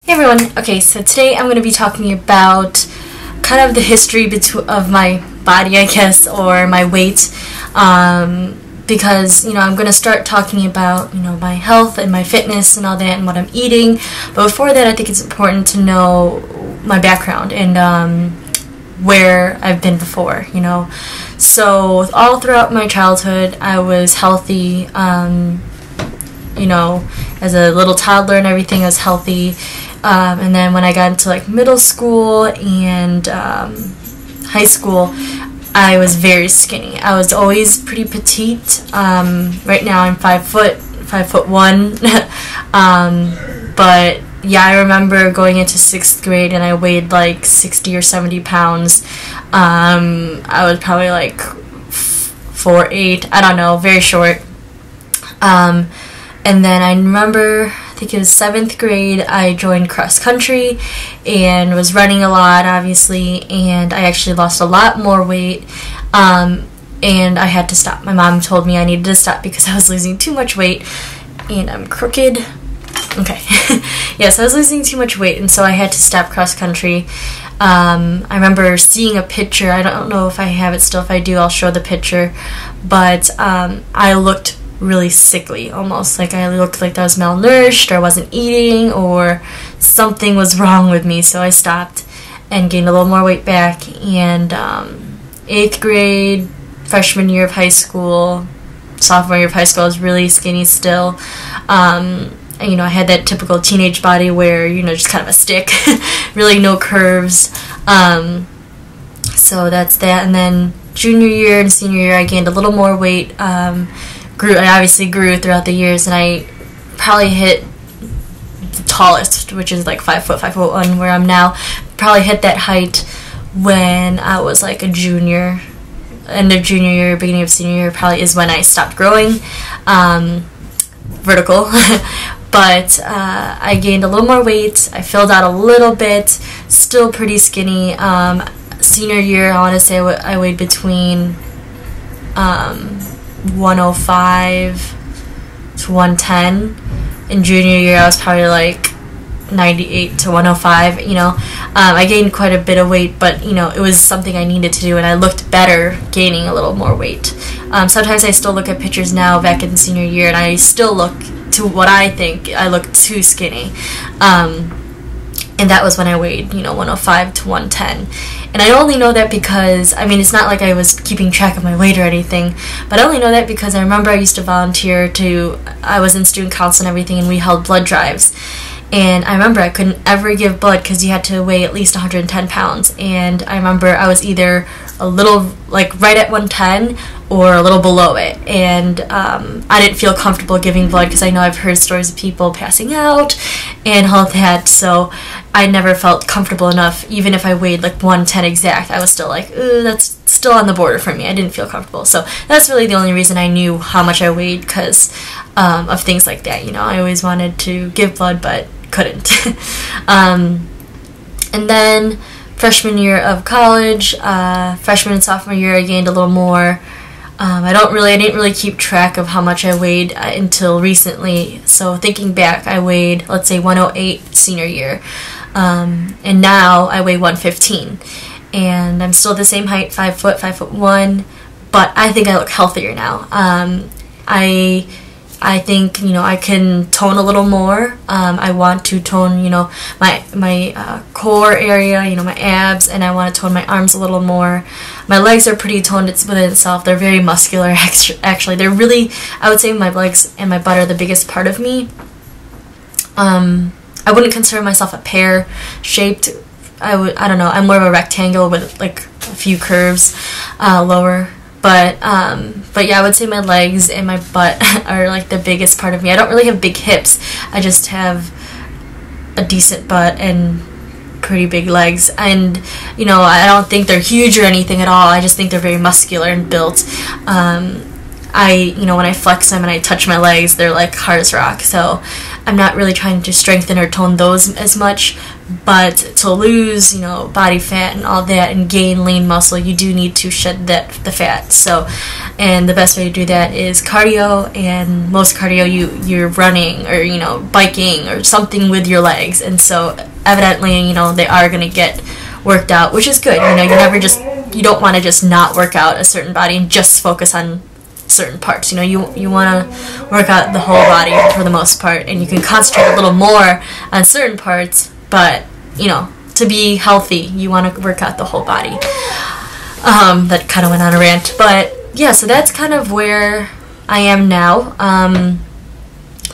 Hey everyone, okay, so today I'm going to be talking about kind of the history of my body, I guess, or my weight, because, I'm going to start talking about, my health and my fitness and all that and what I'm eating, but before that I think it's important to know my background and where I've been before, So all throughout my childhood I was healthy, as a little toddler and everything I was healthy. And then when I got into middle school and high school, I was very skinny. I was always pretty petite. Right now I'm 5'1". But yeah, I remember going into 6th grade and I weighed 60 or 70 pounds. I was probably 4'8", I don't know, very short. And then I remember, I think it was 7th grade, I joined cross country and was running a lot, obviously, and I actually lost a lot more weight, and I had to stop. My mom told me I needed to stop because I was losing too much weight, and I'm crooked. Okay. Yes, I was losing too much weight, and so I had to stop cross country. I remember seeing a picture. I don't know if I have it still. If I do, I'll show the picture, but I looked really sickly, almost like I looked like I was malnourished or I wasn't eating or something was wrong with me, so I stopped and gained a little more weight back. And 8th grade, freshman year of high school, sophomore year of high school, I was really skinny still. And, I had that typical teenage body where, just kind of a stick, really no curves. So that's that. And then junior year and senior year I gained a little more weight. I obviously grew throughout the years, and I probably hit the tallest, which is 5'1", where I'm now. Probably hit that height when I was a junior. End of junior year, beginning of senior year probably is when I stopped growing vertical. But I gained a little more weight. I filled out a little bit, still pretty skinny. Senior year, I want to say I weighed between 105 to 110. In junior year I was probably 98 to 105. I gained quite a bit of weight, but it was something I needed to do, and I looked better gaining a little more weight. Sometimes I still look at pictures now back in senior year and I still look to what I think I look too skinny. And that was when I weighed, 105 to 110. And I only know that because, it's not like I was keeping track of my weight or anything, but I only know that because I remember I used to volunteer I was in student council and everything, and we held blood drives. And I remember I couldn't ever give blood because you had to weigh at least 110 pounds. And I remember I was either a little, right at 110 or a little below it. And I didn't feel comfortable giving blood because I know I've heard stories of people passing out and all that. So I never felt comfortable enough. Even if I weighed 110 exact, I was still ooh, that's still on the border for me. I didn't feel comfortable. So that's really the only reason I knew how much I weighed, because of things like that. I always wanted to give blood but couldn't. And then freshman year of college, freshman and sophomore year, I gained a little more. I didn't really keep track of how much I weighed until recently. So thinking back, I weighed, let's say, 108 senior year, and now I weigh 115, and I'm still the same height, 5'1", but I think I look healthier now. I think, I can tone a little more. I want to tone, my core area, my abs, and I want to tone my arms a little more. My legs are pretty toned within itself. They're very muscular, actually. They're really, I would say my legs and my butt are the biggest part of me. I wouldn't consider myself a pear-shaped. I don't know, I'm more of a rectangle with a few curves lower. But yeah, I would say my legs and my butt are the biggest part of me. I don't really have big hips. I just have a decent butt and pretty big legs. And, I don't think they're huge or anything at all. I just think they're very muscular and built. When I flex them and I touch my legs, they're hard as rock. So I'm not really trying to strengthen or tone those as much, but to lose, you know, body fat and all that and gain lean muscle, you do need to shed the fat. So, and the best way to do that is cardio, and most cardio you're running or, you know, biking or something with your legs, and so evidently, you know, they are going to get worked out, which is good. You know, you don't want to just not work out a certain body and just focus on certain parts. You know, you want to work out the whole body for the most part, and you can concentrate a little more on certain parts, but, you know, to be healthy, you want to work out the whole body. That kind of went on a rant, but yeah, so that's kind of where I am now.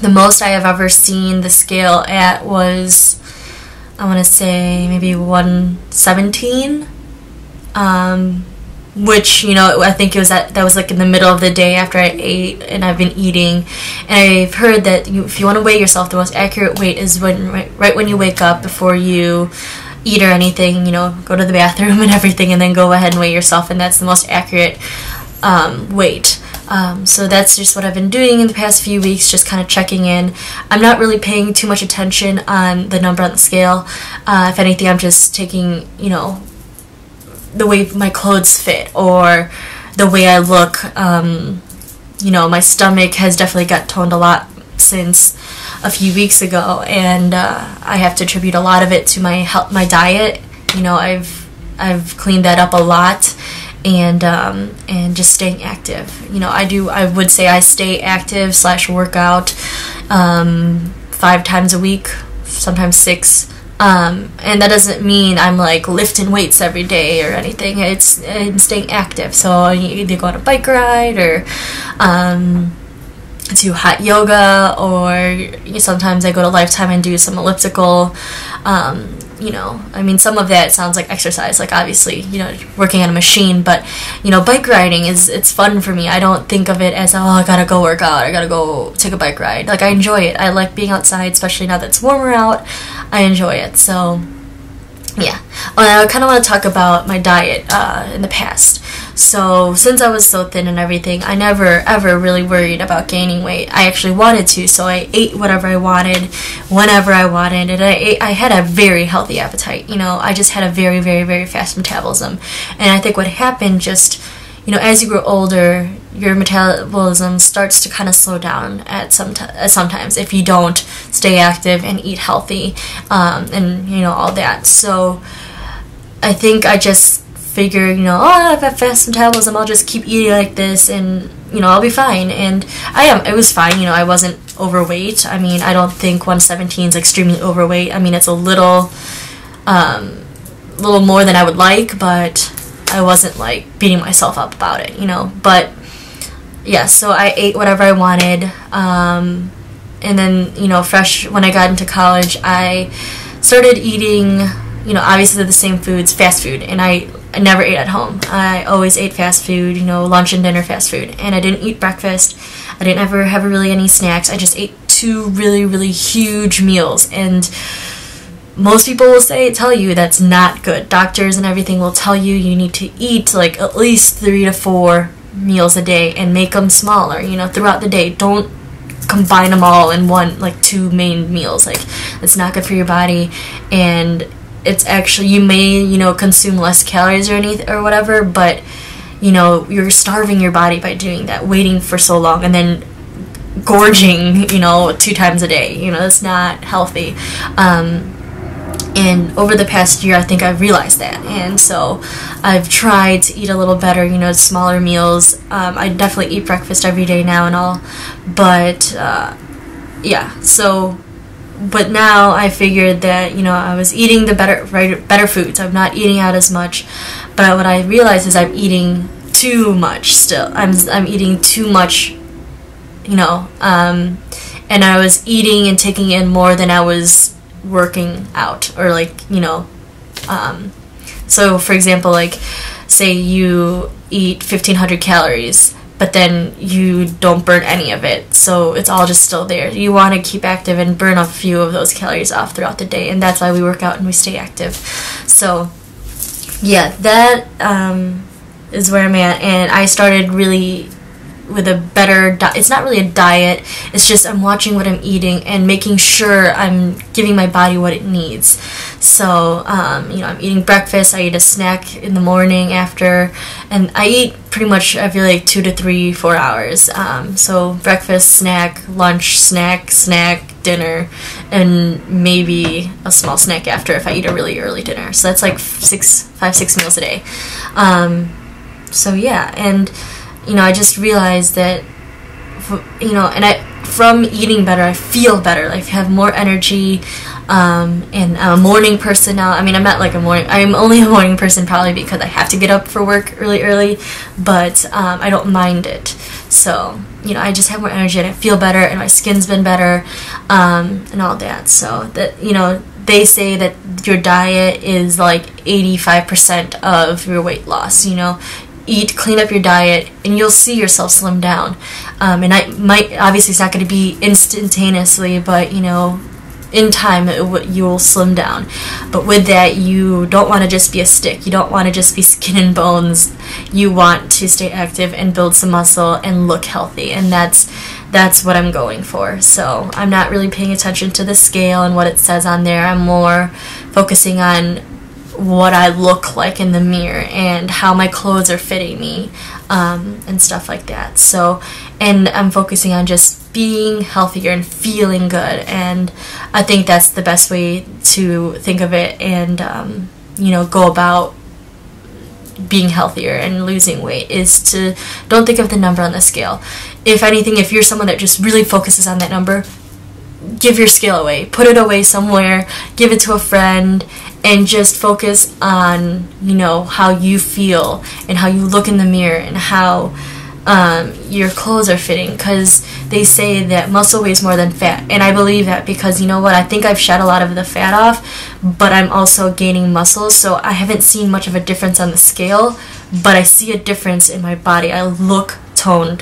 The most I have ever seen the scale at was, I want to say, maybe 117, which, you know, I think it was that was like in the middle of the day after I ate, and I've been eating, and I've heard that if you want to weigh yourself, the most accurate weight is right when you wake up, before you eat or anything, you know, go to the bathroom and everything, and then go ahead and weigh yourself, and that's the most accurate weight. So that's just what I've been doing in the past few weeks, just kind of checking in. I'm not really paying too much attention on the number on the scale. If anything, I'm just taking, you know, the way my clothes fit or the way I look. You know, my stomach has definitely got toned a lot since a few weeks ago, and I have to attribute a lot of it to my diet. You know, I've cleaned that up a lot, and just staying active. You know, I would say I stay active / workout 5 times a week, sometimes 6. And that doesn't mean I'm like lifting weights every day or anything. I'm staying active. So you either go on a bike ride or do hot yoga, or sometimes I go to Lifetime and do some elliptical. You know, I mean, some of that sounds like exercise, like obviously, you know, working on a machine, but, you know, bike riding it's fun for me. I don't think of it as, oh, I gotta go work out, I gotta go take a bike ride. Like, I enjoy it. I like being outside, especially now that it's warmer out. I enjoy it. So, yeah. I kind of want to talk about my diet in the past. So, since I was so thin and everything, I never ever really worried about gaining weight. I actually wanted to, so I ate whatever I wanted, whenever I wanted, and I had a very healthy appetite. You know, I just had a very, very, very fast metabolism. And I think what happened just, you know, as you grow older, your metabolism starts to kind of slow down sometimes if you don't stay active and eat healthy, and, you know, all that. So I think I just figured, you know, oh, I have a fast metabolism, I'll just keep eating like this, and, you know, I'll be fine. And it was fine. You know, I wasn't overweight. I mean, I don't think 117 is extremely overweight. I mean, it's a little more than I would like, but I wasn't like beating myself up about it, you know. But yeah, so I ate whatever I wanted, and then, you know, when I got into college, I started eating, you know, obviously the same foods, fast food, and I never ate at home. I always ate fast food, you know, lunch and dinner fast food, and I didn't eat breakfast. I didn't ever have really any snacks. I just ate 2 really, really huge meals, and most people will tell you that's not good. Doctors and everything will tell you need to eat like at least 3 to 4 meals a day and make them smaller, you know, throughout the day. Don't combine them all in one, like 2 main meals. Like, it's not good for your body, and it's actually, you may, you know, consume less calories or whatever, but, you know, you're starving your body by doing that, waiting for so long, and then gorging, you know, 2 times a day. You know, that's not healthy. And over the past year, I think I've realized that, and so I've tried to eat a little better, you know, smaller meals. I definitely eat breakfast every day now and all, but yeah, so, but now I figured that, you know, I was eating the better foods. I'm not eating out as much, but what I realized is I'm eating too much still. I'm eating too much, you know, and I was eating and taking in more than I was working out, or like, you know, so for example, like, say you eat 1,500 calories, but then you don't burn any of it, so it's all just still there. You want to keep active and burn a few of those calories off throughout the day, and that's why we work out and we stay active. So yeah, that is where I'm at, and I started really with a better diet. It's not really a diet, it's just I'm watching what I'm eating and making sure I'm giving my body what it needs. So, you know, I'm eating breakfast, I eat a snack in the morning after, and I eat pretty much every like 2 to 3, 4 hours. So breakfast, snack, lunch, snack, dinner, and maybe a small snack after if I eat a really early dinner. So that's like 5, 6 meals a day. So yeah, and you know, I just realized that, you know, and from eating better, I feel better. Like, I have more energy, and I'm a morning person now. I mean, I'm only a morning person probably because I have to get up for work really early, but I don't mind it. So, you know, I just have more energy and I feel better and my skin's been better, and all that. So that, you know, they say that your diet is like 85% of your weight loss, you know. Clean up your diet, and you'll see yourself slim down. And obviously it's not going to be instantaneously, but you know, in time you'll slim down. But with that, you don't want to just be a stick. You don't want to just be skin and bones. You want to stay active and build some muscle and look healthy, and that's what I'm going for. So I'm not really paying attention to the scale and what it says on there. I'm more focusing on what I look like in the mirror and how my clothes are fitting me, and stuff like that. So, and I'm focusing on just being healthier and feeling good, and I think that's the best way to think of it, and you know, go about being healthier and losing weight, is to don't think of the number on the scale. If anything, if you're someone that just really focuses on that number, give your scale away, put it away somewhere, give it to a friend, and just focus on, you know, how you feel and how you look in the mirror and how your clothes are fitting, because they say that muscle weighs more than fat, and I believe that, because you know what, I think I've shed a lot of the fat off, but I'm also gaining muscle, so I haven't seen much of a difference on the scale, but I see a difference in my body. I look toner,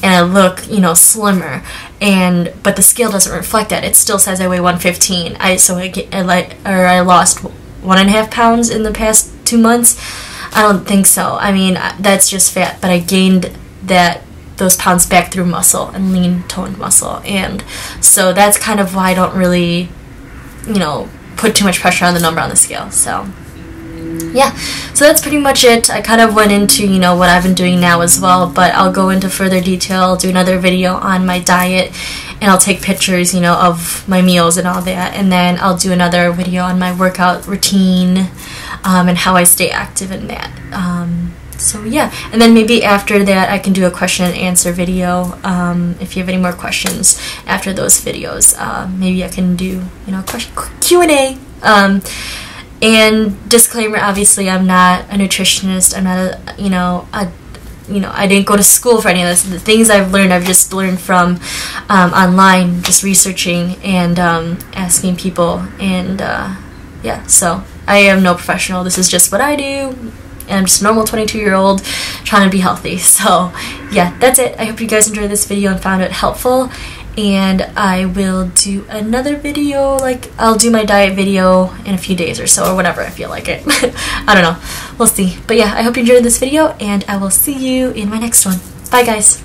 and I look, you know, slimmer, but the scale doesn't reflect that. It still says I weigh 115. I lost 1.5 pounds in the past 2 months. I don't think so. I mean, that's just fat, but I gained those pounds back through muscle and lean toned muscle, and so that's kind of why I don't really, you know, put too much pressure on the number on the scale. So yeah, so that's pretty much it. I kind of went into, you know, what I've been doing now as well, but I'll go into further detail, do another video on my diet, and I'll take pictures, you know, of my meals and all that, and then I'll do another video on my workout routine, and how I stay active in that. So yeah, and then maybe after that I can do a question and answer video. If you have any more questions after those videos, maybe I can do, you know, Q&A. And disclaimer, obviously I'm not a nutritionist. I'm not I didn't go to school for any of this. The things I've learned, I've just learned from online, just researching and asking people, and yeah, so I am no professional. This is just what I do, and I'm just a normal 22-year-old trying to be healthy. So yeah, that's it. I hope you guys enjoyed this video and found it helpful, and I will do another video, like I'll do my diet video in a few days or so, or whenever I feel like it. I don't know, we'll see. But yeah, I hope you enjoyed this video, and I will see you in my next one. Bye guys.